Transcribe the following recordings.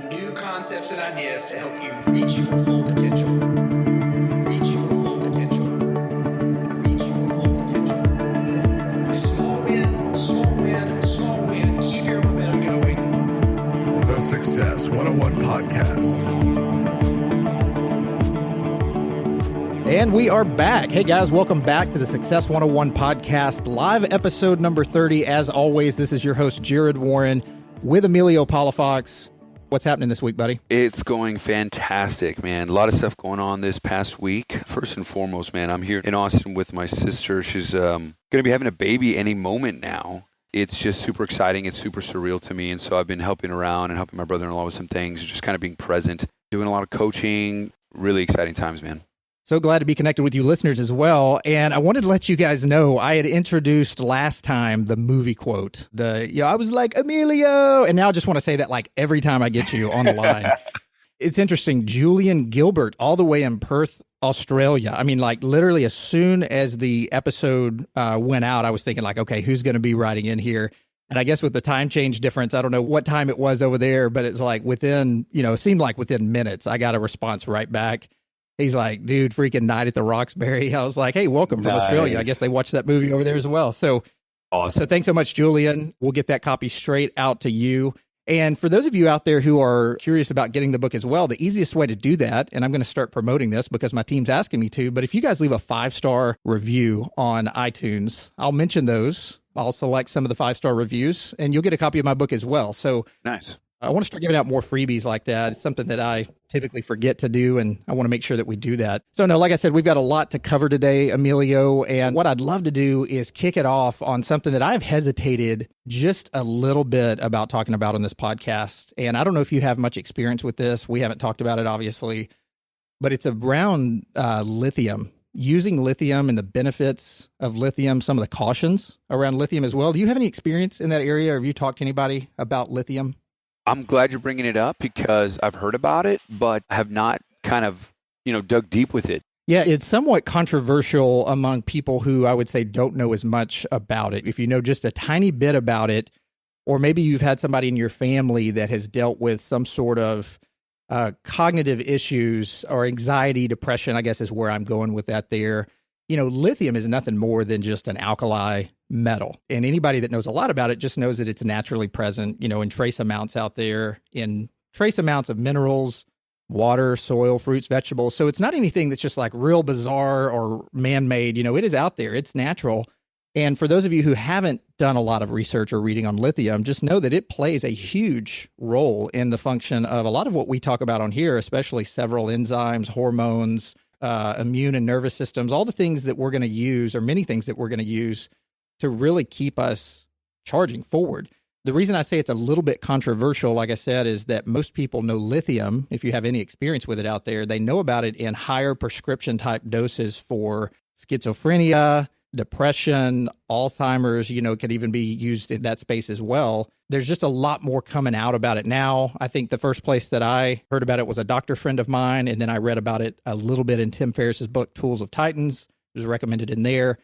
New concepts and ideas to help you reach your full potential. Reach your full potential. Reach your full potential. Small win, small win, small win. Keep your momentum going. The Success 101 Podcast. And we are back. Hey guys, welcome back to the Success 101 Podcast, live episode number 30. As always, this is your host, Jared Warren, with Emilio Palafox. What's happening this week, buddy? It's going fantastic, man. A lot of stuff going on this past week. First and foremost, man, I'm here in Austin with my sister. She's going to be having a baby any moment now. It's just super exciting. It's super surreal to me. And so I've been helping around and helping my brother-in-law with some things, just kind of being present, doing a lot of coaching. Really exciting times, man. So glad to be connected with you listeners as well. And I wanted to let you guys know, I had introduced last time the movie quote. I was like, Emilio. And now I just want to say that like every time I get you on the line. It's interesting. Julian Gilbert, all the way in Perth, Australia. I mean, like literally as soon as the episode went out, I was thinking like, okay, who's going to be writing in here? And I guess with the time change difference, I don't know what time it was over there, but it's like within, it seemed like within minutes, I got a response right back. He's like, dude, freaking Night at the Roxbury. I was like, hey, welcome from Australia. I guess they watched that movie over there as well. So, awesome. So thanks so much, Julian. We'll get that copy straight out to you. And for those of you out there who are curious about getting the book as well, the easiest way to do that, and I'm going to start promoting this because my team's asking me to, but if you guys leave a 5-star review on iTunes, I'll mention those. I'll select some of the 5-star reviews, and you'll get a copy of my book as well. So nice. I want to start giving out more freebies like that. It's something that I typically forget to do, and I want to make sure that we do that. So no, like I said, we've got a lot to cover today, Emilio, and what I'd love to do is kick it off on something that I've hesitated just a little bit about talking about on this podcast. And I don't know if you have much experience with this. We haven't talked about it, obviously, but it's around lithium, using lithium and the benefits of lithium, some of the cautions around lithium as well. Do you have any experience in that area, or have you talked to anybody about lithium? I'm glad you're bringing it up because I've heard about it, but have not kind of, dug deep with it. Yeah, it's somewhat controversial among people who I would say don't know as much about it. If you know just a tiny bit about it, or maybe you've had somebody in your family that has dealt with some sort of cognitive issues or anxiety, depression, I guess is where I'm going with that there. Lithium is nothing more than just an alkali metal. And anybody that knows a lot about it just knows that it's naturally present, in trace amounts out there, in trace amounts of minerals, water, soil, fruits, vegetables. So it's not anything that's just like real bizarre or man-made. It is out there. It's natural. And for those of you who haven't done a lot of research or reading on lithium, just know that it plays a huge role in the function of a lot of what we talk about on here, especially several enzymes, hormones, immune and nervous systems, all the things that we're going to use, or many things that we're going to use to really keep us charging forward. The reason I say it's a little bit controversial, like I said, is that most people know lithium. If you have any experience with it out there, they know about it in higher prescription type doses for schizophrenia, depression, Alzheimer's, it could even be used in that space as well. There's just a lot more coming out about it now. I think the first place that I heard about it was a doctor friend of mine, and then I read about it a little bit in Tim Ferriss's book, Tools of Titans. It was recommended in there.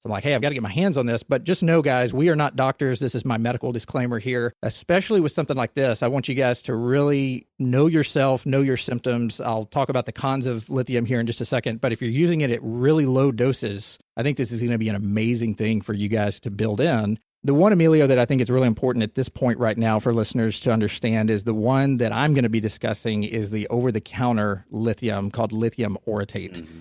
So I'm like, hey, I've got to get my hands on this. But just know, guys, we are not doctors. This is my medical disclaimer here. Especially with something like this, I want you guys to really know yourself, know your symptoms. I'll talk about the cons of lithium here in just a second. But if you're using it at really low doses, I think this is going to be an amazing thing for you guys to build in. The one, Emilio, that I think is really important at this point right now for listeners to understand is the one that I'm going to be discussing is the over-the-counter lithium called lithium orotate. Mm-hmm.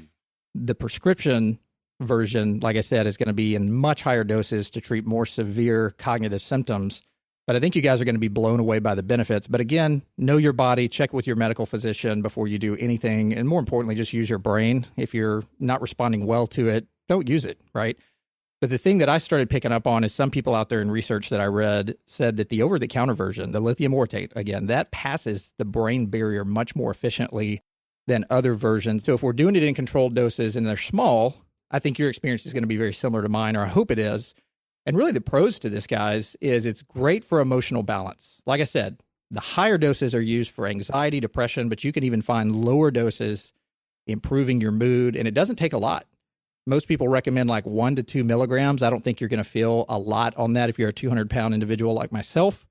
The prescription version, like I said, is going to be in much higher doses to treat more severe cognitive symptoms. But I think you guys are going to be blown away by the benefits. But again, know your body, check with your medical physician before you do anything. And more importantly, just use your brain. If you're not responding well to it, don't use it, right? But the thing that I started picking up on is some people out there in research that I read said that the over-the-counter version, the lithium orotate, again, that passes the brain barrier much more efficiently than other versions. So if we're doing it in controlled doses and they're small, I think your experience is going to be very similar to mine, or I hope it is. And really the pros to this, guys, is it's great for emotional balance. Like I said, the higher doses are used for anxiety, depression, but you can even find lower doses improving your mood, and it doesn't take a lot. Most people recommend like 1 to 2 milligrams. I don't think you're going to feel a lot on that if you're a 200-pound individual like myself.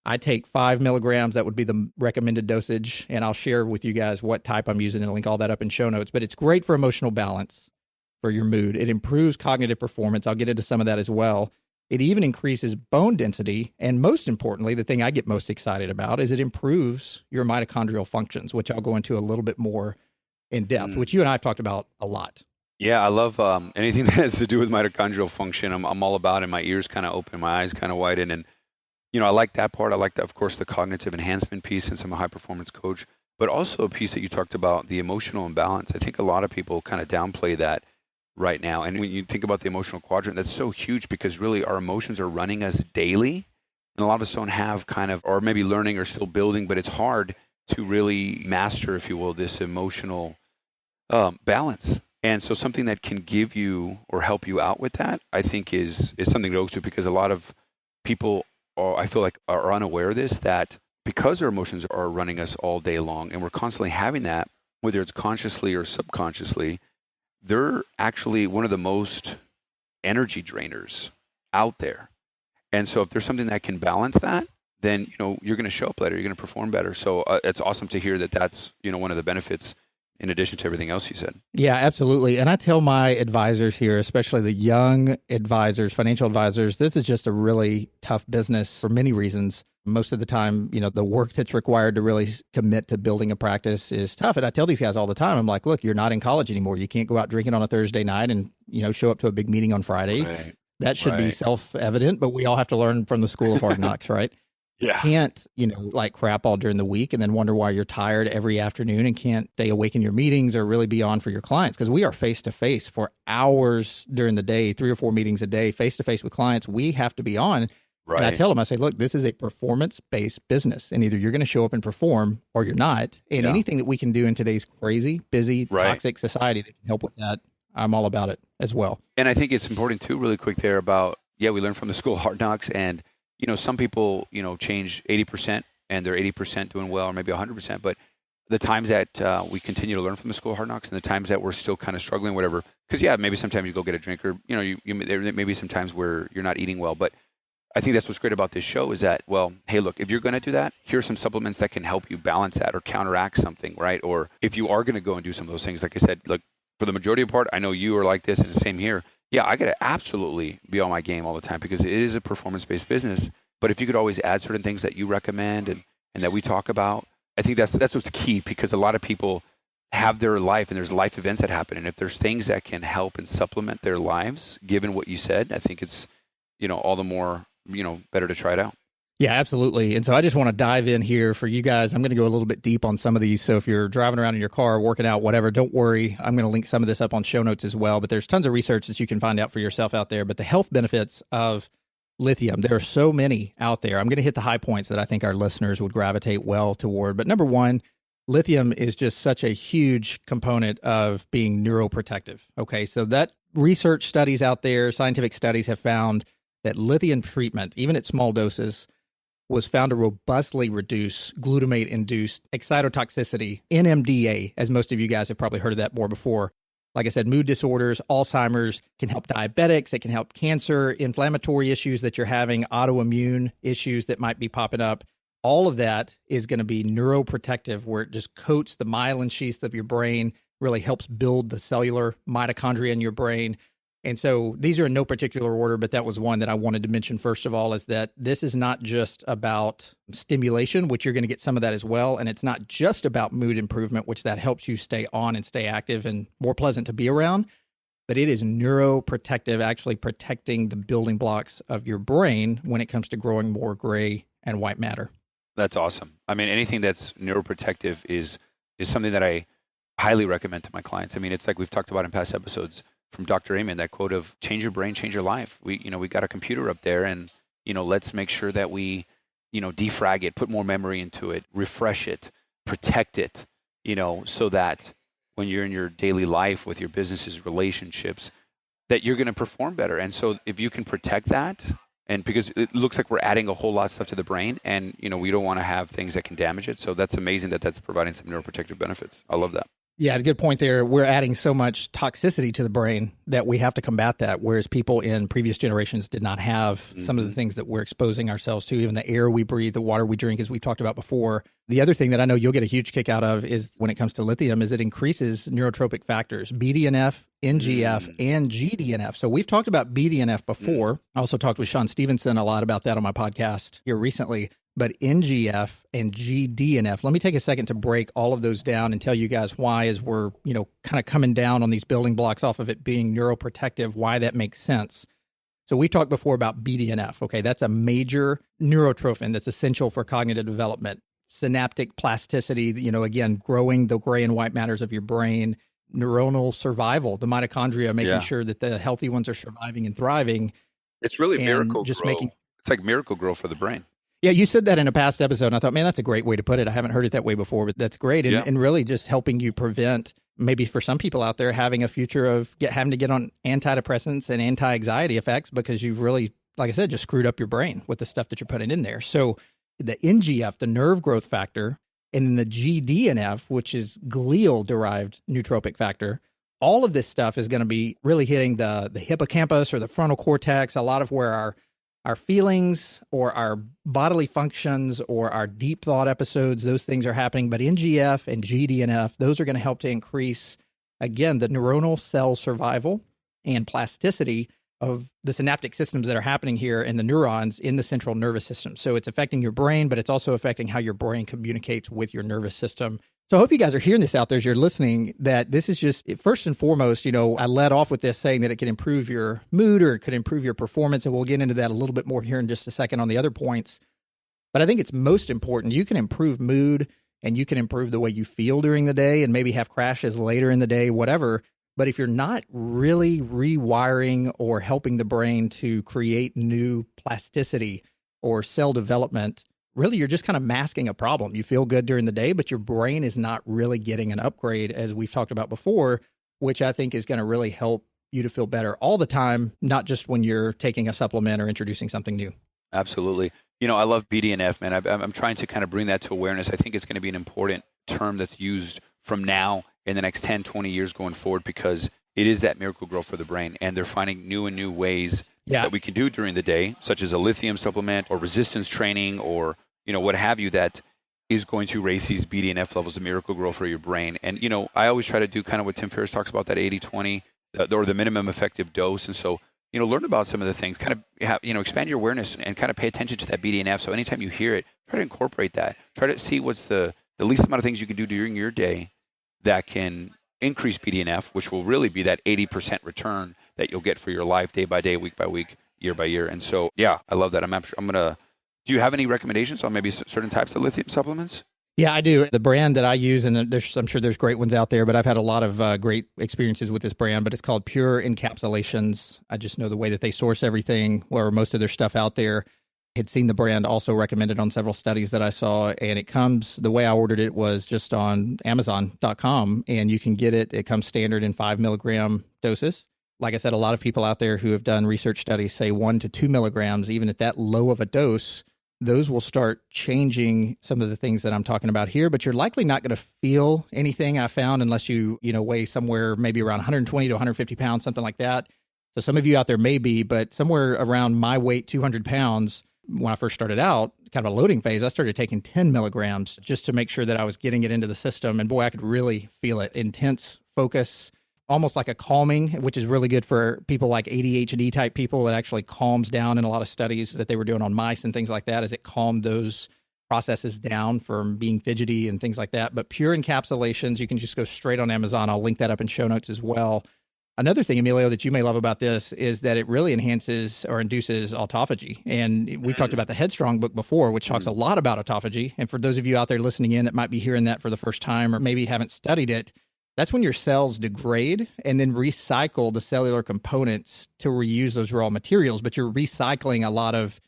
I take 5 milligrams. That would be the recommended dosage. And I'll share with you guys what type I'm using and link all that up in show notes. But it's great for emotional balance, for your mood. It improves cognitive performance. I'll get into some of that as well. It even increases bone density. And most importantly, the thing I get most excited about is it improves your mitochondrial functions, which I'll go into a little bit more in depth, which you and I have talked about a lot. Yeah, I love anything that has to do with mitochondrial function. I'm all about it. My ears kind of open, my eyes kind of widen. And, I like that part. I like, of course, the cognitive enhancement piece since I'm a high performance coach, but also a piece that you talked about, the emotional imbalance. I think a lot of people kind of downplay that right now. And when you think about the emotional quadrant, that's so huge because really our emotions are running us daily. And a lot of us don't have kind of, or maybe learning or still building, but it's hard to really master, if you will, this emotional balance. And so something that can give you or help you out with that, I think is something to go to, because a lot of people I feel like are unaware of this, that because our emotions are running us all day long and we're constantly having that, whether it's consciously or subconsciously, they're actually one of the most energy drainers out there. And so if there's something that can balance that, then, you're going to show up better, you're going to perform better. So it's awesome to hear that that's, one of the benefits in addition to everything else you said. Yeah, absolutely. And I tell my advisors here, especially the young advisors, financial advisors, this is just a really tough business for many reasons. Most of the time, the work that's required to really commit to building a practice is tough. And I tell these guys all the time, I'm like, look, you're not in college anymore. You can't go out drinking on a Thursday night and, show up to a big meeting on Friday. Right. That should be self-evident, but we all have to learn from the school of hard knocks, right? Yeah. Can't, like crap all during the week and then wonder why you're tired every afternoon and can't stay awake in your meetings or really be on for your clients, because we are face-to-face for hours during the day, 3 or 4 meetings a day, face-to-face with clients. We have to be on. Right. And I tell them, I say, look, this is a performance-based business, and either you're going to show up and perform or you're not. And anything that we can do in today's crazy, busy, toxic society that can help with that, I'm all about it as well. And I think it's important too, really quick there about, we learn from the school of hard knocks, and some people, change 80% and they're 80% doing well, or maybe 100%. But the times that we continue to learn from the school of hard knocks and the times that we're still kind of struggling, whatever, because maybe sometimes you go get a drink, or, there may be some times where you're not eating well. But I think that's what's great about this show is that, well, hey, look, if you're going to do that, here's some supplements that can help you balance that or counteract something, right? Or if you are going to go and do some of those things, like I said, look, for the majority of the part, I know you are like this, and the same here. Yeah, I got to absolutely be on my game all the time because it is a performance-based business. But if you could always add certain things that you recommend and that we talk about, I think that's what's key, because a lot of people have their life and there's life events that happen. And if there's things that can help and supplement their lives, given what you said, I think it's, all the more, better to try it out. Yeah, absolutely. And so I just want to dive in here for you guys. I'm going to go a little bit deep on some of these. So if you're driving around in your car, working out, whatever, don't worry. I'm going to link some of this up on show notes as well. But there's tons of research that you can find out for yourself out there. But the health benefits of lithium, there are so many out there. I'm going to hit the high points that I think our listeners would gravitate well toward. But number one, lithium is just such a huge component of being neuroprotective. Okay, so that research studies out there, scientific studies have found that lithium treatment, even at small doses, was found to robustly reduce glutamate-induced excitotoxicity, NMDA, as most of you guys have probably heard of that more before. Like I said, mood disorders, Alzheimer's, can help diabetics, it can help cancer, inflammatory issues that you're having, autoimmune issues that might be popping up. All of that is going to be neuroprotective, where it just coats the myelin sheaths of your brain, really helps build the cellular mitochondria in your brain. And so these are in no particular order, but that was one that I wanted to mention first of all, is that this is not just about stimulation, which you're going to get some of that as well. And it's not just about mood improvement, which that helps you stay on and stay active and more pleasant to be around, but it is neuroprotective, actually protecting the building blocks of your brain when it comes to growing more gray and white matter. That's awesome. I mean, anything that's neuroprotective is something that I highly recommend to my clients. I mean, it's like we've talked about in past episodes from Dr. Amen, that quote of change your brain, change your life. We got a computer up there, and, let's make sure that we, defrag it, put more memory into it, refresh it, protect it, so that when you're in your daily life with your businesses, relationships, that you're going to perform better. And so if you can protect that, and because it looks like we're adding a whole lot of stuff to the brain, and, we don't want to have things that can damage it. So that's amazing that that's providing some neuroprotective benefits. I love that. Yeah, a good point there. We're adding so much toxicity to the brain that we have to combat that, whereas people in previous generations did not have some of the things that we're exposing ourselves to, even the air we breathe, the water we drink, as we talked about before. The other thing that I know you'll get a huge kick out of is when it comes to lithium is it increases neurotropic factors, BDNF, NGF, and GDNF. So we've talked about BDNF before. I also talked with Sean Stevenson a lot about that on my podcast here recently. But NGF and GDNF, let me take a second to break all of those down and tell you guys why, as we're, kind of coming down on these building blocks off of it being neuroprotective, why that makes sense. So we talked before about BDNF. Okay, that's a major neurotrophin that's essential for cognitive development, synaptic plasticity, again, growing the gray and white matters of your brain, neuronal survival, the mitochondria, making sure that the healthy ones are surviving and thriving. It's really miracle just grow. It's like miracle grow for the brain. Yeah, you said that in a past episode, and I thought, man, that's a great way to put it. I haven't heard it that way before, but that's great. And really just helping you prevent, maybe for some people out there, having a future of having to get on antidepressants and anti-anxiety effects because you've really, like I said, just screwed up your brain with the stuff that you're putting in there. So the NGF, the nerve growth factor, and then the GDNF, which is glial-derived nootropic factor, all of this stuff is going to be really hitting the hippocampus or the frontal cortex, a lot of where our feelings or our bodily functions or our deep thought episodes, those things are happening. But NGF and GDNF, those are going to help to increase, again, the neuronal cell survival and plasticity of the synaptic systems that are happening here in the neurons in the central nervous system. So it's affecting your brain, but it's also affecting how your brain communicates with your nervous system. So I hope you guys are hearing this out there as you're listening, that this is just, first and foremost, I led off with this saying that it can improve your mood or it could improve your performance. And we'll get into that a little bit more here in just a second on the other points. But I think it's most important. You can improve mood and you can improve the way you feel during the day and maybe have crashes later in the day, whatever. But if you're not really rewiring or helping the brain to create new plasticity or cell development, really you're just kind of masking a problem. You feel good during the day, but your brain is not really getting an upgrade, as we've talked about before, which I think is going to really help you to feel better all the time, not just when you're taking a supplement or introducing something new. Absolutely. I love BDNF, man. I'm trying to kind of bring that to awareness. I think it's going to be an important term that's used from now in the next 10, 20 years going forward, because it is that miracle grow for the brain. And they're finding new and new ways that we can do during the day, such as a lithium supplement or resistance training or, what have you, that is going to raise these BDNF levels, the miracle grow for your brain. And, I always try to do kind of what Tim Ferriss talks about, that 80-20, or the minimum effective dose. And so, learn about some of the things, kind of have, expand your awareness and kind of pay attention to that BDNF. So anytime you hear it, try to incorporate that. Try to see what's the least amount of things you can do during your day that can increase BDNF, which will really be that 80% return that you'll get for your life day by day, week by week, year by year. And so, yeah, I love that. I'm going to, do you have any recommendations on maybe certain types of lithium supplements? Yeah, I do. The brand that I use, and I'm sure there's great ones out there, but I've had a lot of great experiences with this brand, but it's called Pure Encapsulations. I just know the way that they source everything, or most of their stuff out there. Had seen the brand also recommended on several studies that I saw, and it comes, the way I ordered it was just on Amazon.com, and you can get it. It comes standard in 5 milligram doses. Like I said, a lot of people out there who have done research studies say 1 to 2 milligrams, even at that low of a dose, those will start changing some of the things that I'm talking about here, but you're likely not going to feel anything, I found, unless you weigh somewhere maybe around 120 to 150 pounds, something like that. So some of you out there may be, but somewhere around my weight, 200 pounds, when I first started out, kind of a loading phase, I started taking 10 milligrams just to make sure that I was getting it into the system. And boy, I could really feel it. Intense focus, almost like a calming, which is really good for people like ADHD type people. It actually calms down in a lot of studies that they were doing on mice and things like that, as it calmed those processes down from being fidgety and things like that. But Pure Encapsulations, you can just go straight on Amazon. I'll link that up in show notes as well. Another thing, Emilio, that you may love about this is that it really enhances or induces autophagy. And we've talked about the Headstrong book before, which talks a lot about autophagy. And for those of you out there listening in that might be hearing that for the first time or maybe haven't studied it, that's when your cells degrade and then recycle the cellular components to reuse those raw materials. But you're recycling a lot of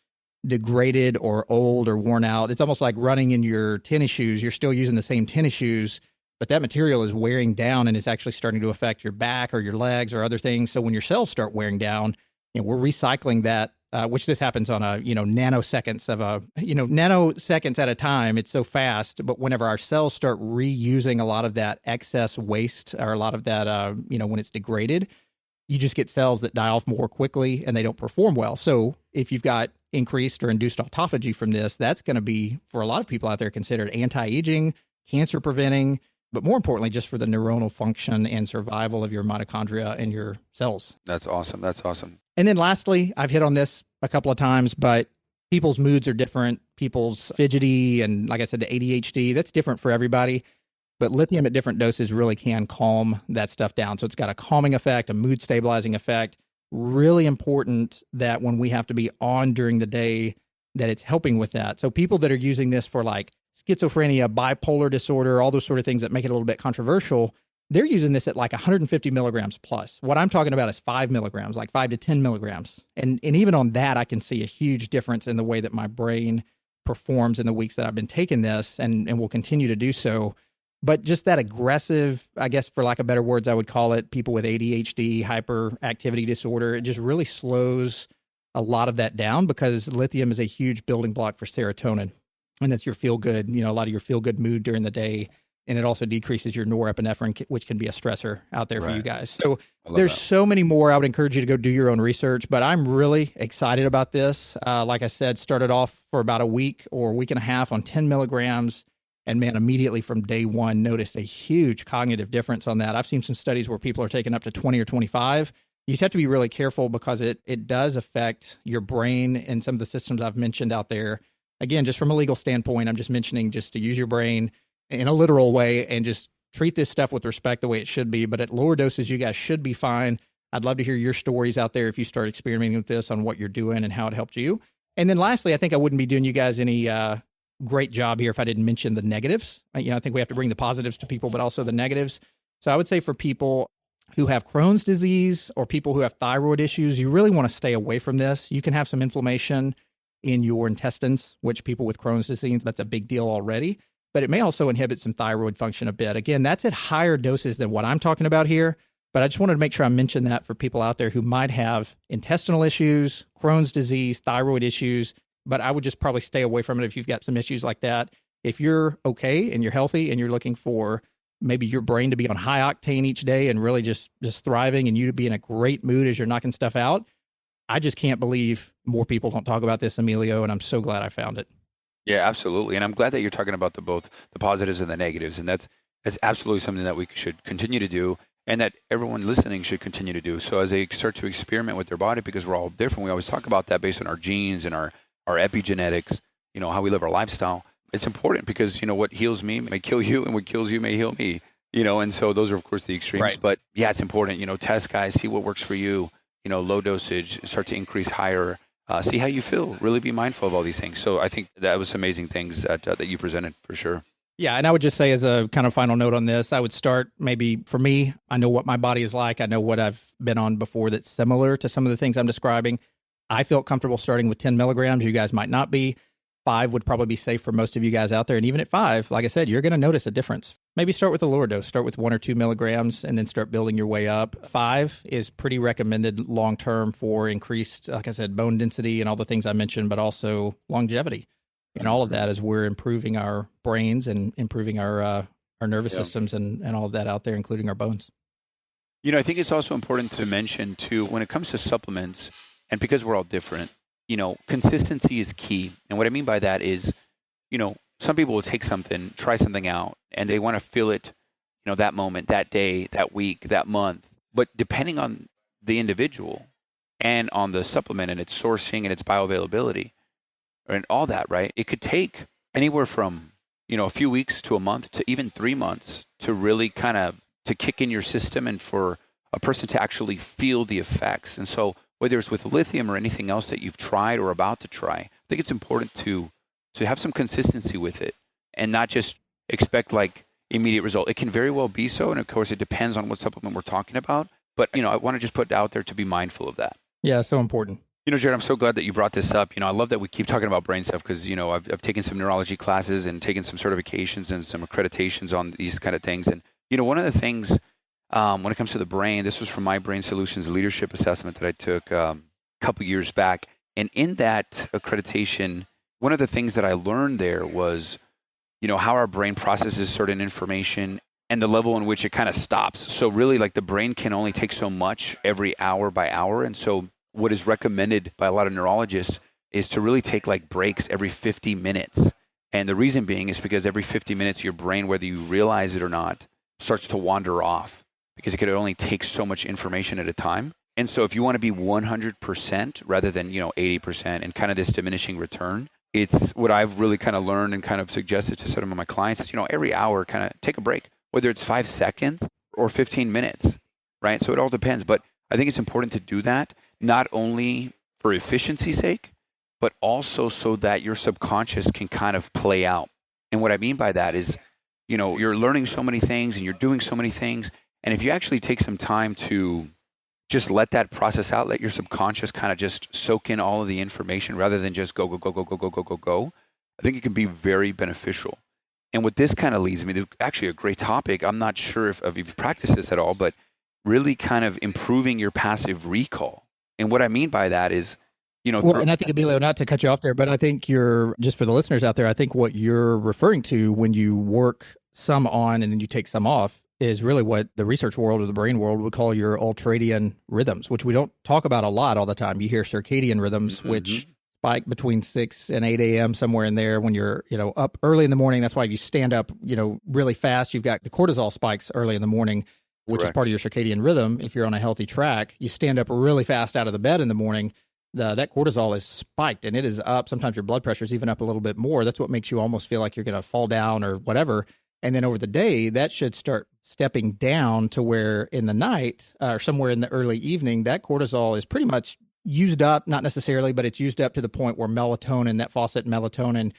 degraded or old or worn out. It's almost like running in your tennis shoes. You're still using the same tennis shoes, but that material is wearing down and is actually starting to affect your back or your legs or other things. So when your cells start wearing down, we're recycling that which this happens on a, nanoseconds at a time. It's so fast. But whenever our cells start reusing a lot of that excess waste or a lot of that, when it's degraded, you just get cells that die off more quickly and they don't perform well. So if you've got increased or induced autophagy from this, that's going to be, for a lot of people out there, considered anti-aging, cancer preventing, but more importantly, just for the neuronal function and survival of your mitochondria and your cells. That's awesome. That's awesome. And then lastly, I've hit on this a couple of times, but people's moods are different. People's fidgety and, like I said, the ADHD, that's different for everybody. But lithium at different doses really can calm that stuff down. So it's got a calming effect, a mood stabilizing effect. Really important that when we have to be on during the day, that it's helping with that. So people that are using this for like schizophrenia, bipolar disorder, all those sort of things that make it a little bit controversial, they're using this at like 150 milligrams plus. What I'm talking about is 5 milligrams, like 5 to 10 milligrams. And even on that, I can see a huge difference in the way that my brain performs in the weeks that I've been taking this and will continue to do so. But just that aggressive, I guess, for lack of better words, I would call it, people with ADHD, hyperactivity disorder, it just really slows a lot of that down because lithium is a huge building block for serotonin. And that's your feel good, a lot of your feel good mood during the day. And it also decreases your norepinephrine, which can be a stressor out there for you guys. So there's so many more. I would encourage you to go do your own research, but I'm really excited about this. Like I said, started off for about a week or a week and a half on 10 milligrams. And man, immediately from day one, noticed a huge cognitive difference on that. I've seen some studies where people are taking up to 20 or 25. You just have to be really careful because it does affect your brain and some of the systems I've mentioned out there. Again, just from a legal standpoint, I'm just mentioning just to use your brain in a literal way and just treat this stuff with respect the way it should be. But at lower doses, you guys should be fine. I'd love to hear your stories out there if you start experimenting with this on what you're doing and how it helped you. And then lastly, I think I wouldn't be doing you guys any great job here if I didn't mention the negatives. I think we have to bring the positives to people, but also the negatives. So I would say for people who have Crohn's disease or people who have thyroid issues, you really want to stay away from this. You can have some inflammation in your intestines, which people with Crohn's disease, that's a big deal already. But it may also inhibit some thyroid function a bit. Again, that's at higher doses than what I'm talking about here. But I just wanted to make sure I mention that for people out there who might have intestinal issues, Crohn's disease, thyroid issues. But I would just probably stay away from it if you've got some issues like that. If you're okay and you're healthy and you're looking for maybe your brain to be on high octane each day and really just thriving and you to be in a great mood as you're knocking stuff out, I just can't believe more people don't talk about this, Emilio, and I'm so glad I found it. Yeah, absolutely. And I'm glad that you're talking about both the positives and the negatives. And that's absolutely something that we should continue to do and that everyone listening should continue to do. So as they start to experiment with their body, because we're all different, we always talk about that based on our genes and our epigenetics, how we live our lifestyle. It's important because, what heals me may kill you and what kills you may heal me, and so those are, of course, the extremes. Right. But yeah, it's important, test guys, see what works for you, low dosage, start to increase higher, see how you feel, really be mindful of all these things. So I think that was amazing things that you presented for sure. Yeah, and I would just say as a kind of final note on this, I would start maybe for me, I know what my body is like. I know what I've been on before that's similar to some of the things I'm describing. I felt comfortable starting with 10 milligrams. You guys might not be. 5 would probably be safe for most of you guys out there. And even at 5, like I said, you're going to notice a difference. Maybe start with a lower dose. Start with 1 or 2 milligrams and then start building your way up. 5 is pretty recommended long-term for increased, like I said, bone density and all the things I mentioned, but also longevity. And all of that is we're improving our brains and improving our nervous systems and all of that out there, including our bones. I think it's also important to mention, too, when it comes to supplements, and because we're all different, consistency is key. And what I mean by that is, some people will take something, try something out, and they want to feel it, that moment, that day, that week, that month. But depending on the individual and on the supplement and its sourcing and its bioavailability and all that, right? It could take anywhere from, a few weeks to a month to even 3 months to really kind of to kick in your system and for a person to actually feel the effects. And so whether it's with lithium or anything else that you've tried or about to try, I think it's important to have some consistency with it and not just expect like immediate result. It can very well be so. And of course, it depends on what supplement we're talking about. But, I want to just put it out there to be mindful of that. Yeah, so important. Jared, I'm so glad that you brought this up. I love that we keep talking about brain stuff because, I've taken some neurology classes and taken some certifications and some accreditations on these kind of things. And, one of the things when it comes to the brain, this was from my Brain Solutions leadership assessment that I took a couple years back. And in that accreditation, one of the things that I learned there was, how our brain processes certain information and the level in which it kind of stops. So really, like, the brain can only take so much every hour by hour. And so what is recommended by a lot of neurologists is to really take like breaks every 50 minutes. And the reason being is because every 50 minutes, your brain, whether you realize it or not, starts to wander off because it could only take so much information at a time. And so if you want to be 100% rather than, 80% and kind of this diminishing return, it's what I've really kind of learned and kind of suggested to some of my clients is, every hour kind of take a break, whether it's 5 seconds or 15 minutes, right? So it all depends. But I think it's important to do that, not only for efficiency's sake, but also so that your subconscious can kind of play out. And what I mean by that is, you're learning so many things and you're doing so many things. And if you actually take some time to just let that process out, let your subconscious kind of just soak in all of the information rather than just go, I think it can be very beneficial. And what this kind of leads me to actually a great topic. I'm not sure if you've practiced this at all, but really kind of improving your passive recall. And what I mean by that is, well, and I think, Emilio, not to cut you off there, but I think just for the listeners out there, I think what you're referring to when you work some on and then you take some off is really what the research world or the brain world would call your ultradian rhythms, which we don't talk about a lot all the time. You hear circadian rhythms, which spike between 6 and 8 a.m., somewhere in there when you're, up early in the morning. That's why you stand up, really fast. You've got the cortisol spikes early in the morning, which is part of your circadian rhythm. If you're on a healthy track, you stand up really fast out of the bed in the morning. That cortisol is spiked and it is up. Sometimes your blood pressure is even up a little bit more. That's what makes you almost feel like you're going to fall down or whatever. And then over the day, that should start stepping down to where in the night or somewhere in the early evening, that cortisol is pretty much used up, not necessarily, but it's used up to the point where melatonin, that faucet melatonin,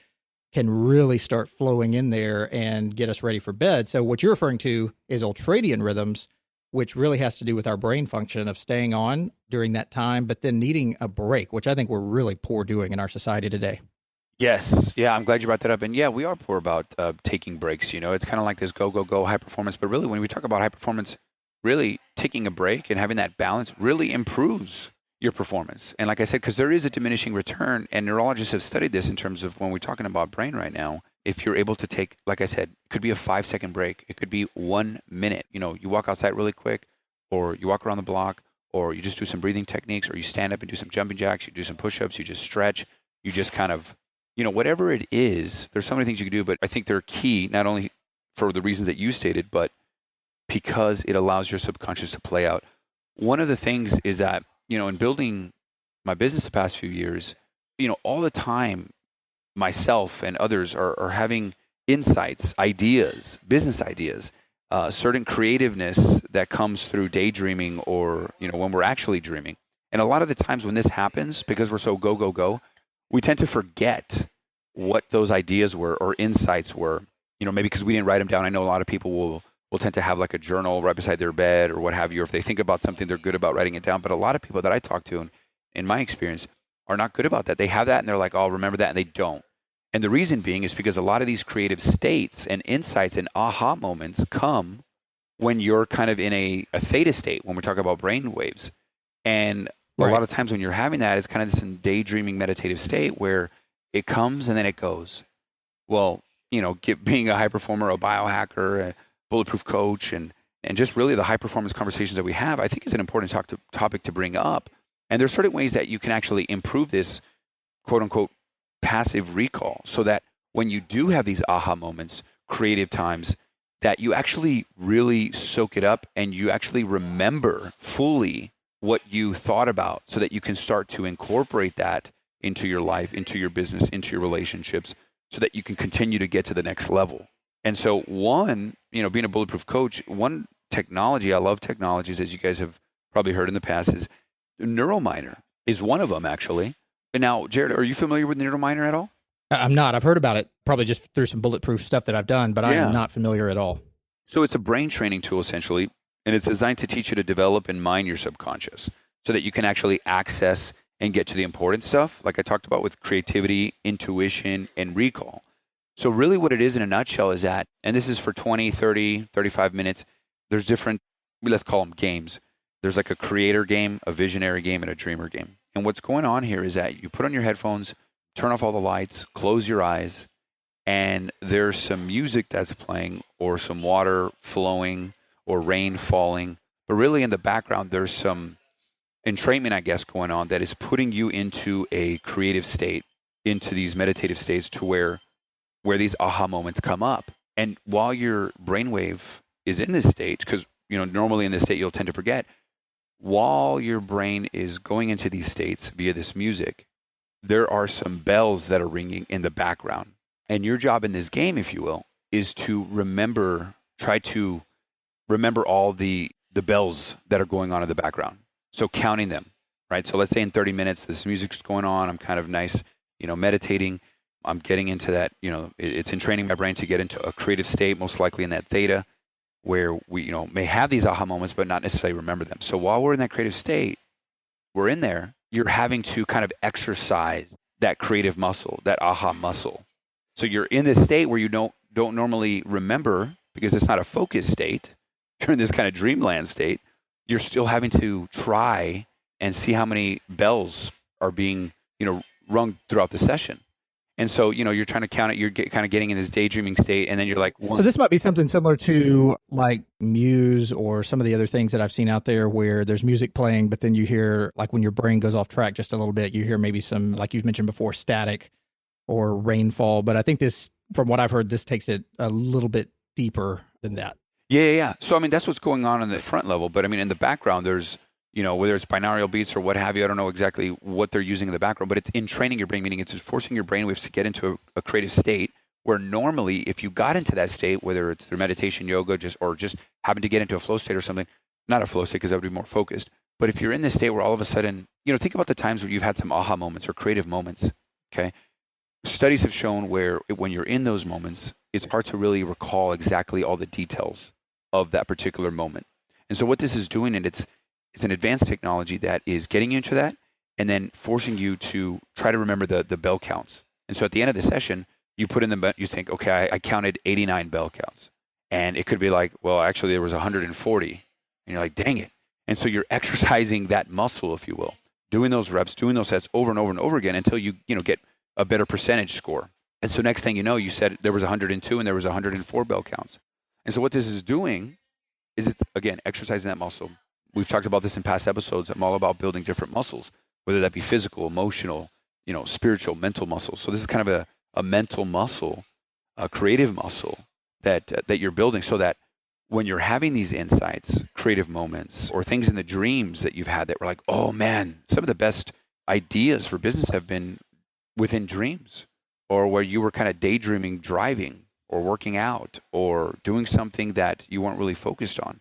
can really start flowing in there and get us ready for bed. So what you're referring to is ultradian rhythms, which really has to do with our brain function of staying on during that time, but then needing a break, which I think we're really poor doing in our society today. Yes. Yeah, I'm glad you brought that up. And yeah, we are poor about taking breaks. It's kind of like this go, high performance. But really, when we talk about high performance, really taking a break and having that balance really improves your performance. And like I said, because there is a diminishing return, and neurologists have studied this in terms of when we're talking about brain right now, if you're able to take, like I said, it could be a 5-second break. It could be 1 minute. You walk outside really quick, or you walk around the block, or you just do some breathing techniques, or you stand up and do some jumping jacks, you do some push-ups, you just stretch, you just kind of, whatever it is, there's so many things you can do, but I think they're key, not only for the reasons that you stated, but because it allows your subconscious to play out. One of the things is that, in building my business the past few years, all the time, myself and others are having insights, ideas, business ideas, certain creativeness that comes through daydreaming or, when we're actually dreaming. And a lot of the times when this happens, because we're so go, we tend to forget what those ideas were or insights were, maybe because we didn't write them down. I know a lot of people will tend to have like a journal right beside their bed or what have you. Or if they think about something, they're good about writing it down. But a lot of people that I talk to, in my experience, are not good about that. They have that and they're like, oh, I'll remember that, and they don't. And the reason being is because a lot of these creative states and insights and aha moments come when you're kind of in a theta state, when we're talking about brain waves. And a lot of times when you're having that, it's kind of this daydreaming meditative state where it comes and then it goes. Well, being a high performer, a biohacker, a bulletproof coach, and just really the high performance conversations that we have, I think is an important topic to bring up. And there's certain ways that you can actually improve this quote unquote passive recall so that when you do have these aha moments, creative times, that you actually really soak it up and you actually remember fully what you thought about so that you can start to incorporate that into your life, into your business, into your relationships, so that you can continue to get to the next level. And so being a bulletproof coach, one technology, I love technologies, as you guys have probably heard in the past, is NeuroMiner is one of them, actually. And now, Jared, are you familiar with NeuroMiner at all? I'm not. I've heard about it, probably just through some bulletproof stuff that I've done, but I am not familiar at all. So it's a brain training tool, essentially, and it's designed to teach you to develop and mine your subconscious so that you can actually access and get to the important stuff, like I talked about with creativity, intuition, and recall. So really what it is in a nutshell is that, and this is for 20, 30, 35 minutes, there's different, let's call them games. There's like a creator game, a visionary game, and a dreamer game. And what's going on here is that you put on your headphones, turn off all the lights, close your eyes, and there's some music that's playing or some water flowing or rain falling. But really in the background, there's some entrainment, I guess, going on that is putting you into a creative state, into these meditative states to where these aha moments come up. And while your brainwave is in this state, because normally in this state you'll tend to forget, while your brain is going into these states via this music, there are some bells that are ringing in the background. And your job in this game, if you will, is to try to remember all the bells that are going on in the background. So counting them, right? So let's say in 30 minutes, this music's going on. I'm kind of nice, meditating. I'm getting into that, it's entraining my brain to get into a creative state, most likely in that theta, where we, may have these aha moments, but not necessarily remember them. So while we're in that creative state, we're in there, you're having to kind of exercise that creative muscle, that aha muscle. So you're in this state where you don't normally remember because it's not a focused state. You're in this kind of dreamland state. You're still having to try and see how many bells are being, rung throughout the session. And so, you're trying to count it. You're kind of getting in this daydreaming state, and then you're like, So this might be something similar to like Muse or some of the other things that I've seen out there where there's music playing, but then you hear, like when your brain goes off track just a little bit, you hear maybe some, like you've mentioned before, static or rainfall. But I think this, from what I've heard, this takes it a little bit deeper than that. Yeah. So, I mean, that's what's going on the front level. But I mean, in the background, there's, whether it's binaural beats or what have you, I don't know exactly what they're using in the background, but it's in training your brain, meaning it's just forcing your brainwaves to get into a creative state where normally if you got into that state, whether it's through meditation, yoga, just happen to get into a flow state or something, not a flow state because that would be more focused. But if you're in this state where all of a sudden, think about the times where you've had some aha moments or creative moments, okay? Studies have shown where when you're in those moments, it's hard to really recall exactly all the details of that particular moment. And so what this is doing, and it's an advanced technology that is getting you into that and then forcing you to try to remember the bell counts. And so at the end of the session, you put in you think, okay, I counted 89 bell counts. And it could be like, well, actually there was 140. And you're like, dang it. And so you're exercising that muscle, if you will, doing those reps, doing those sets over and over and over again until you get a better percentage score. And so next thing you know, you said there was 102 and there was 104 bell counts. And so what this is doing is it's, again, exercising that muscle. We've talked about this in past episodes. I'm all about building different muscles, whether that be physical, emotional, spiritual, mental muscles. So this is kind of a mental muscle, a creative muscle that you're building so that when you're having these insights, creative moments, or things in the dreams that you've had that were like, oh man, some of the best ideas for business have been within dreams, or where you were kind of daydreaming, driving, or working out, or doing something that you weren't really focused on.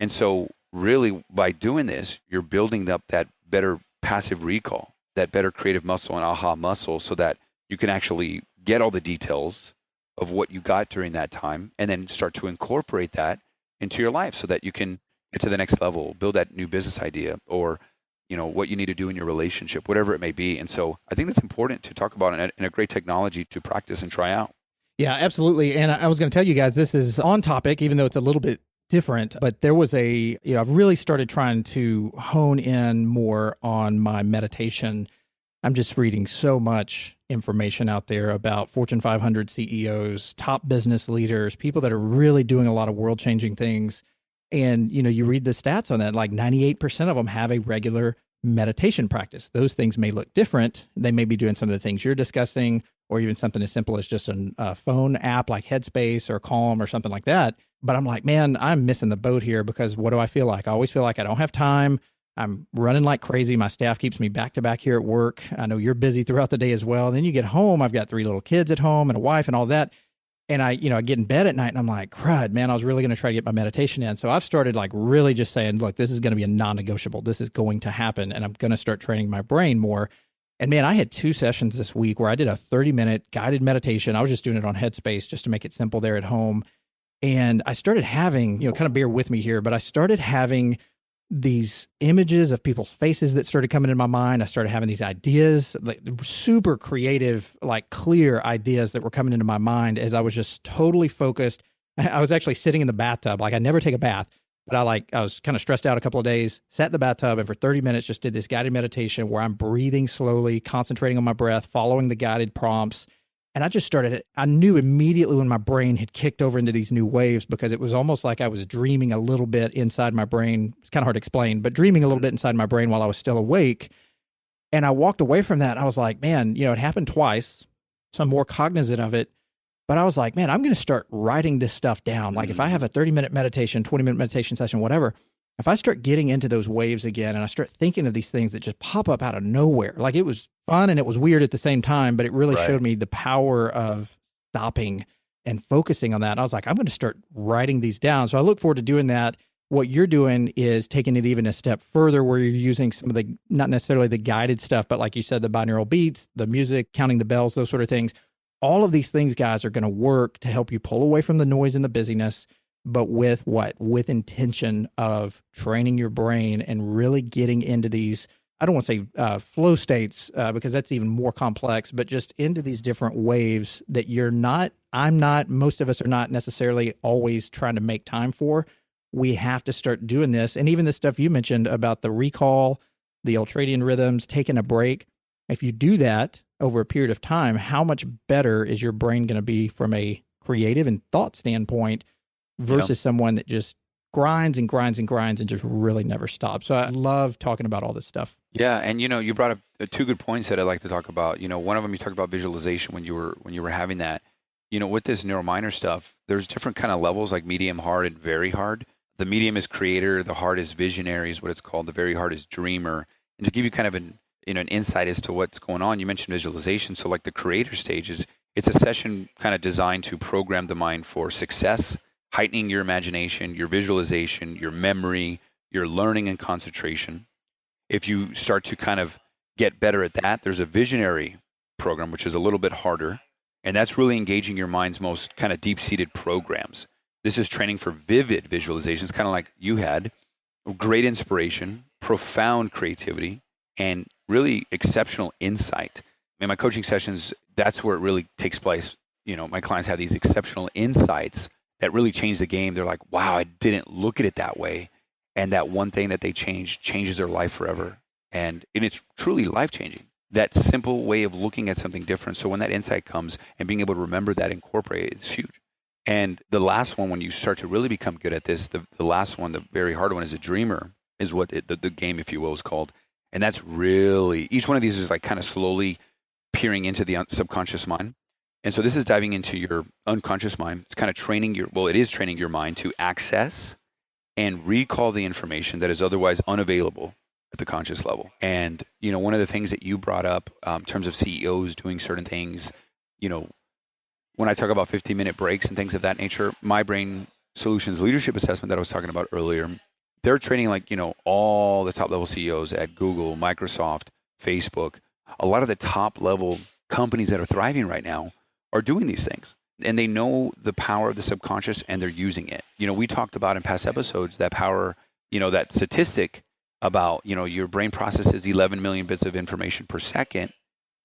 And so really by doing this, you're building up that better passive recall, that better creative muscle and aha muscle so that you can actually get all the details of what you got during that time and then start to incorporate that into your life so that you can get to the next level, build that new business idea or, what you need to do in your relationship, whatever it may be. And so I think that's important to talk about and a great technology to practice and try out. Yeah, absolutely. And I was going to tell you guys, this is on topic, even though it's a little bit different, but there was I've really started trying to hone in more on my meditation. I'm just reading so much information out there about Fortune 500 CEOs, top business leaders, people that are really doing a lot of world-changing things. And, you read the stats on that, like 98% of them have a regular meditation practice. Those things may look different. They may be doing some of the things you're discussing, or even something as simple as just a phone app like Headspace or Calm or something like that. But I'm like, man, I'm missing the boat here because what do I feel like? I always feel like I don't have time. I'm running like crazy. My staff keeps me back to back here at work. I know you're busy throughout the day as well. And then you get home, I've got 3 little kids at home and a wife and all that. And I get in bed at night and I'm like, crud, man, I was really going to try to get my meditation in. So I've started like really just saying, look, this is going to be a non-negotiable. This is going to happen. And I'm going to start training my brain more. And man, I had 2 sessions this week where I did a 30-minute guided meditation. I was just doing it on Headspace just to make it simple there at home. And I started having, kind of bear with me here, but I started having these images of people's faces that started coming in my mind. I started having these ideas, like super creative, like clear ideas that were coming into my mind as I was just totally focused. I was actually sitting in the bathtub. Like I never take a bath, But I was kind of stressed out a couple of days, sat in the bathtub, and for 30 minutes just did this guided meditation where I'm breathing slowly, concentrating on my breath, following the guided prompts. And I knew immediately when my brain had kicked over into these new waves, because it was almost like I was dreaming a little bit inside my brain. It's kind of hard to explain, but dreaming a little bit inside my brain while I was still awake. And I walked away from that. And I was like, man, it happened twice. So I'm more cognizant of it. But I was like, man, I'm going to start writing this stuff down. Like if I have a 30-minute meditation, 20-minute meditation session, whatever, if I start getting into those waves again and I start thinking of these things that just pop up out of nowhere, like it was fun and it was weird at the same time, but it really showed me the power of stopping and focusing on that. And I was like, I'm going to start writing these down. So I look forward to doing that. What you're doing is taking it even a step further, where you're using some of the, not necessarily the guided stuff, but like you said, the binaural beats, the music, counting the bells, those sort of things. All of these things, guys, are going to work to help you pull away from the noise and the busyness, but with what? With intention of training your brain and really getting into these, I don't want to say flow states, because that's even more complex, but just into these different waves that most of us are not necessarily always trying to make time for. We have to start doing this. And even the stuff you mentioned about the recall, the Ultradian Rhythms, taking a break. If you do that over a period of time, how much better is your brain going to be from a creative and thought standpoint versus someone that just grinds and grinds and grinds and just really never stops? So I love talking about all this stuff. Yeah, and you brought up two good points that I'd like to talk about. One of them, you talked about visualization when you were having that. With this NeuroMiner stuff, there's different kind of levels, like medium, hard, and very hard. The medium is creator, the hard is visionary, is what it's called. The very hard is dreamer. And to give you kind of an insight as to what's going on, you mentioned visualization. So like the creator stage it's a session kind of designed to program the mind for success, heightening your imagination, your visualization, your memory, your learning and concentration. If you start to kind of get better at that, there's a visionary program, which is a little bit harder. And that's really engaging your mind's most kind of deep-seated programs. This is training for vivid visualizations, kind of like you had, great inspiration, profound creativity, and really exceptional insight. In my coaching sessions, that's where it really takes place. My clients have these exceptional insights that really change the game. They're like, wow, I didn't look at it that way. And that one thing that they changes their life forever. And it's truly life-changing. That simple way of looking at something different. So when that insight comes and being able to remember that, incorporate it, it's huge. And the last one, when you start to really become good at this, the last one, the very hard one, is a dreamer, is what the game, if you will, is called. And that's really, each one of these is like kind of slowly peering into the subconscious mind. And so this is diving into your unconscious mind. It's kind of training it is training your mind to access and recall the information that is otherwise unavailable at the conscious level. And, one of the things that you brought up in terms of CEOs doing certain things, when I talk about 15-minute breaks and things of that nature, My Brain Solutions leadership assessment that I was talking about earlier, they're training all the top level CEOs at Google, Microsoft, Facebook. A lot of the top level companies that are thriving right now are doing these things. And they know the power of the subconscious and they're using it. We talked about in past episodes that power, that statistic about, your brain processes 11 million bits of information per second,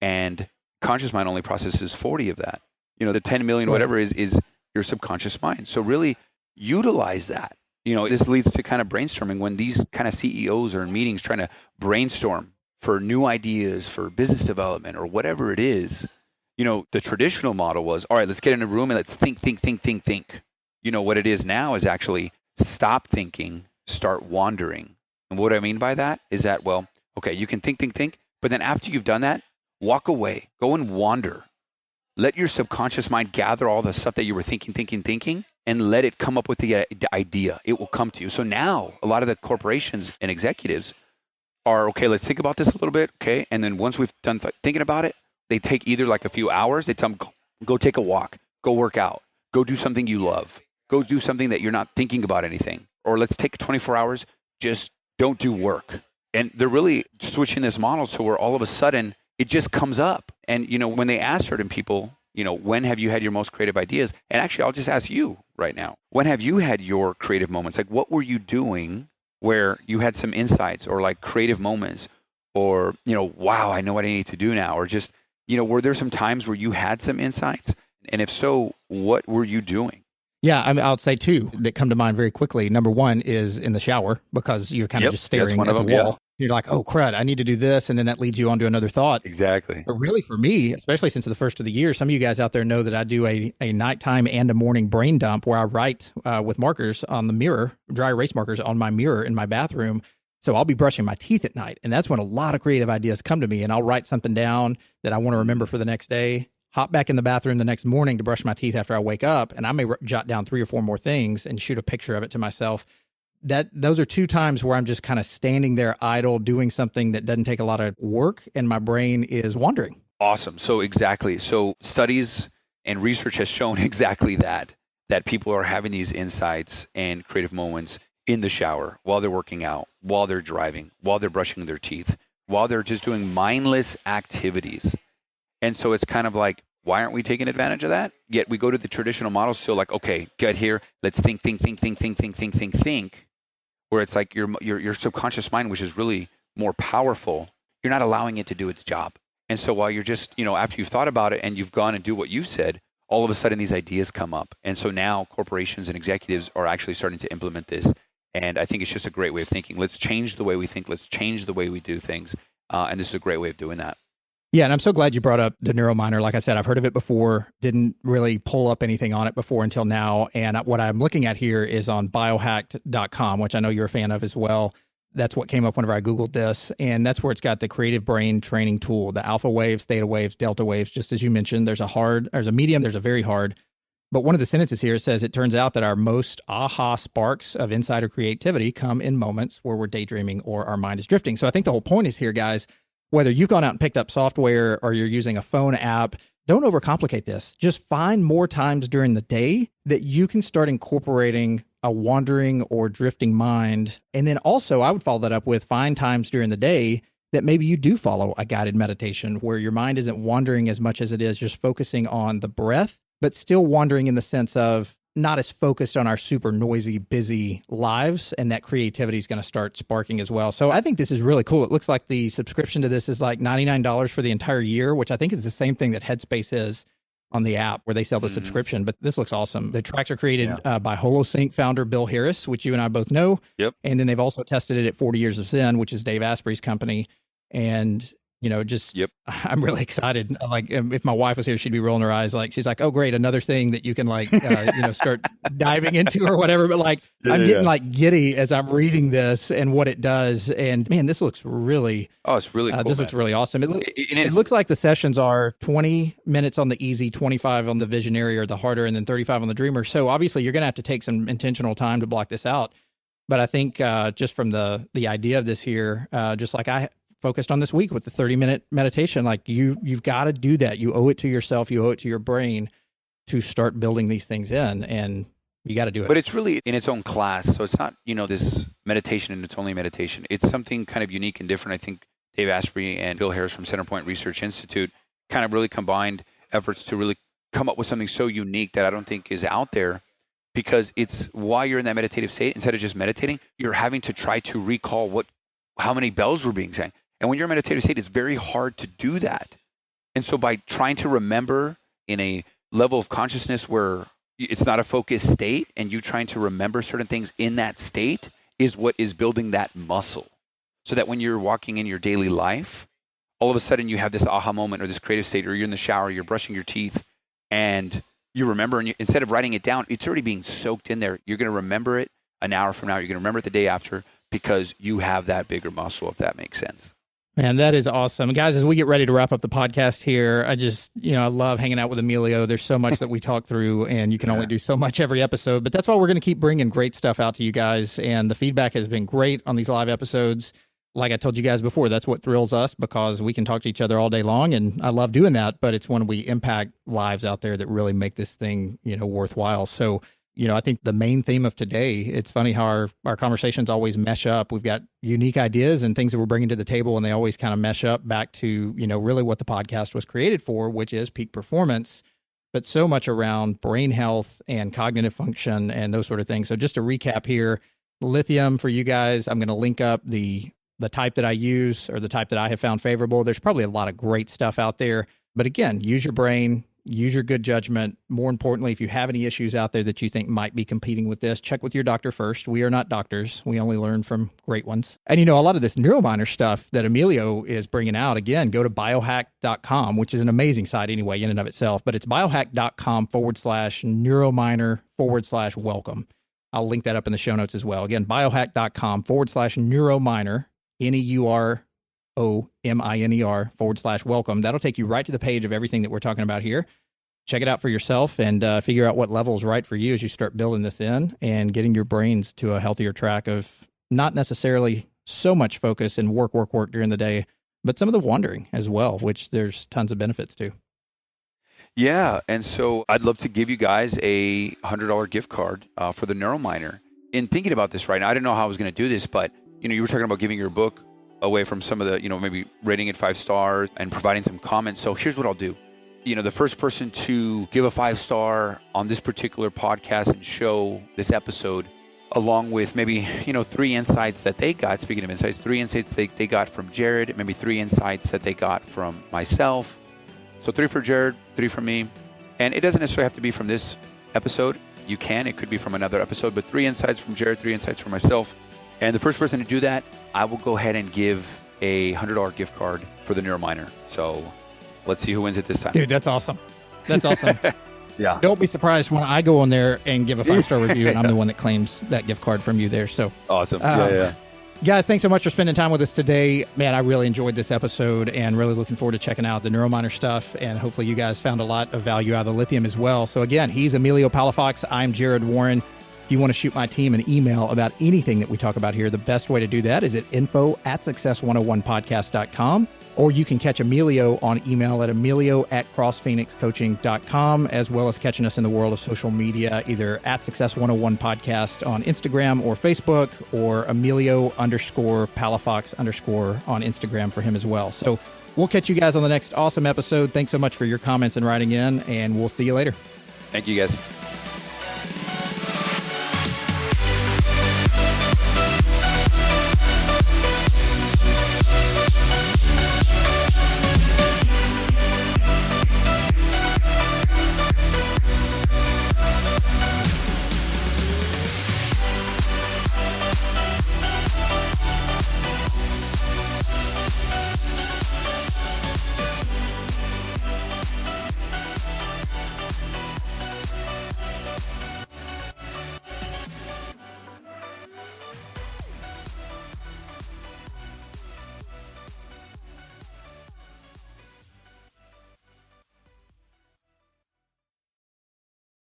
and conscious mind only processes 40 of that. The 10 million, whatever is your subconscious mind. So really utilize that. This leads to kind of brainstorming when these kind of CEOs are in meetings trying to brainstorm for new ideas for business development or whatever it is. The traditional model was, all right, let's get in a room and let's think. What it is now is actually stop thinking, start wandering. And what I mean by that is that, well, okay, you can think, but then after you've done that, walk away, go and wander. Let your subconscious mind gather all the stuff that you were thinking, and let it come up with the idea. It will come to you. So now a lot of the corporations and executives are, okay, let's think about this a little bit, okay? And then once we've done thinking about it, they take either like a few hours, they tell them, go take a walk, go work out, go do something you love, go do something that you're not thinking about anything. Or let's take 24 hours, just don't do work. And they're really switching this model to where all of a sudden it just comes up. And, when they ask certain people, when have you had your most creative ideas? And actually, I'll just ask you right now, when have you had your creative moments? Like, what were you doing where you had some insights or like creative moments or, wow, I know what I need to do now, or just, were there some times where you had some insights? And if so, what were you doing? Yeah, I mean, I'll say two that come to mind very quickly. Number one is in the shower because you're kind of just staring at the wall. Yeah. You're like, oh, crud, I need to do this. And then that leads you on to another thought. Exactly. But really for me, especially since the first of the year, some of you guys out there know that I do a nighttime and a morning brain dump where I write with markers on the mirror, dry erase markers on my mirror in my bathroom. So I'll be brushing my teeth at night. And that's when a lot of creative ideas come to me. And I'll write something down that I want to remember for the next day, hop back in the bathroom the next morning to brush my teeth after I wake up. And I may jot down 3 or 4 more things and shoot a picture of it to myself. Those are 2 times where I'm just kind of standing there idle, doing something that doesn't take a lot of work, and my brain is wandering. Awesome. So exactly. So studies and research has shown exactly that people are having these insights and creative moments in the shower, while they're working out, while they're driving, while they're brushing their teeth, while they're just doing mindless activities. And so it's kind of like, why aren't we taking advantage of that? Yet we go to the traditional model still like, okay, get here, let's think, where it's like your subconscious mind, which is really more powerful, you're not allowing it to do its job. And so while you're just, after you've thought about it and you've gone and do what you said, all of a sudden these ideas come up. And so now corporations and executives are actually starting to implement this. And I think it's just a great way of thinking. Let's change the way we think. Let's change the way we do things. And this is a great way of doing that. Yeah, and I'm so glad you brought up the NeuroMiner. Like I said, I've heard of it before, didn't really pull up anything on it before until now. And what I'm looking at here is on biohacked.com, which I know you're a fan of as well. That's what came up whenever I Googled this. And that's where it's got the creative brain training tool, the alpha waves, theta waves, delta waves, just as you mentioned. There's a medium, there's a very hard. But one of the sentences here says, it turns out that our most aha sparks of insider creativity come in moments where we're daydreaming or our mind is drifting. So I think the whole point is here, guys, whether you've gone out and picked up software or you're using a phone app, don't overcomplicate this. Just find more times during the day that you can start incorporating a wandering or drifting mind. And then also I would follow that up with find times during the day that maybe you do follow a guided meditation where your mind isn't wandering as much as it is just focusing on the breath, but still wandering in the sense of not as focused on our super noisy, busy lives, and that creativity is going to start sparking as well. So I think this is really cool. It looks like the subscription to this is like $99 for the entire year, which I think is the same thing that Headspace is on the app where they sell the subscription. But this looks awesome. The tracks are created by HoloSync founder Bill Harris, which you and I both know. Yep. And then they've also tested it at 40 Years of Zen, which is Dave Asprey's company. And I'm really excited. Like if my wife was here, she'd be rolling her eyes. Like she's like, "Oh, great, another thing that you can start diving into or whatever." But like I'm getting like giddy as I'm reading this and what it does. And man, this looks really. Oh, it's really cool. This looks really awesome. It looks like the sessions are 20 minutes on the easy, 25 on the visionary or the harder, and then 35 on the dreamer. So obviously, you're going to have to take some intentional time to block this out. But I think just from the idea of this here, just like I focused on this week with the 30-minute meditation, like you've got to do that. You owe it to yourself. You owe it to your brain to start building these things in, and you got to do it. But it's really in its own class. So it's not, this meditation and it's only meditation. It's something kind of unique and different. I think Dave Asprey and Bill Harris from Centerpoint Research Institute kind of really combined efforts to really come up with something so unique that I don't think is out there, because it's while you're in that meditative state, instead of just meditating, you're having to try to recall how many bells were being sang. And when you're in a meditative state, it's very hard to do that. And so by trying to remember in a level of consciousness where it's not a focused state, and you trying to remember certain things in that state is what is building that muscle. So that when you're walking in your daily life, all of a sudden you have this aha moment or this creative state, or you're in the shower, you're brushing your teeth, and you remember, and instead of writing it down, it's already being soaked in there. You're going to remember it an hour from now. You're going to remember it the day after, because you have that bigger muscle, if that makes sense. Man, that is awesome. Guys, as we get ready to wrap up the podcast here, I just, I love hanging out with Emilio. There's so much that we talk through, and you can only do so much every episode, but that's why we're going to keep bringing great stuff out to you guys. And the feedback has been great on these live episodes. Like I told you guys before, that's what thrills us, because we can talk to each other all day long, and I love doing that, but it's when we impact lives out there that really make this thing, worthwhile. So, I think the main theme of today, it's funny how our conversations always mesh up. We've got unique ideas and things that we're bringing to the table, and they always kind of mesh up back to, really what the podcast was created for, which is peak performance, but so much around brain health and cognitive function and those sort of things. So just to recap here, Lithium for you guys, I'm going to link up the type that I use or the type that I have found favorable. There's probably a lot of great stuff out there, but again, use your brain. use your good judgment. More importantly, if you have any issues out there that you think might be competing with this, check with your doctor first. We are not doctors. We only learn from great ones. And, a lot of this NeuroMiner stuff that Emilio is bringing out, again, go to biohack.com, which is an amazing site anyway in and of itself, but it's biohack.com/neurominer/welcome. I'll link that up in the show notes as well. Again, biohack.com/neurominer, NeuroMiner/welcome. That'll take you right to the page of everything that we're talking about here. Check it out for yourself and figure out what level is right for you as you start building this in and getting your brains to a healthier track of not necessarily so much focus and work during the day, but some of the wandering as well, which there's tons of benefits to. Yeah, and so I'd love to give you guys a $100 gift card for the NeuroMiner. In thinking about this right now, I didn't know how I was going to do this, but you were talking about giving your book away from some of the, maybe rating it 5 stars and providing some comments. So here's what I'll do. The first person to give a 5-star on this particular podcast and show this episode, along with maybe, 3 insights that they got, speaking of insights, 3 insights they got from Jared, maybe 3 insights that they got from myself. So 3 for Jared, 3 for me. And it doesn't necessarily have to be from this episode. You can, it could be from another episode, but 3 insights from Jared, 3 insights from myself. And the first person to do that, I will go ahead and give a $100 gift card for the NeuroMiner. So let's see who wins it this time. Dude, that's awesome. That's awesome. Yeah. Don't be surprised when I go on there and give a 5-star review and I'm the one that claims that gift card from you there. So awesome. Yeah. Guys, thanks so much for spending time with us today. Man, I really enjoyed this episode and really looking forward to checking out the NeuroMiner stuff. And hopefully you guys found a lot of value out of the lithium as well. So again, he's Emilio Palafox. I'm Jared Warren. If you want to shoot my team an email about anything that we talk about here, the best way to do that is at info@success101podcast.com. Or you can catch Emilio on email at emilio@crossphoenixcoaching.com, as well as catching us in the world of social media, either at Success101 Podcast on Instagram or Facebook, or Emilio_Palafox_ on Instagram for him as well. So we'll catch you guys on the next awesome episode. Thanks so much for your comments and writing in, and we'll see you later. Thank you, guys.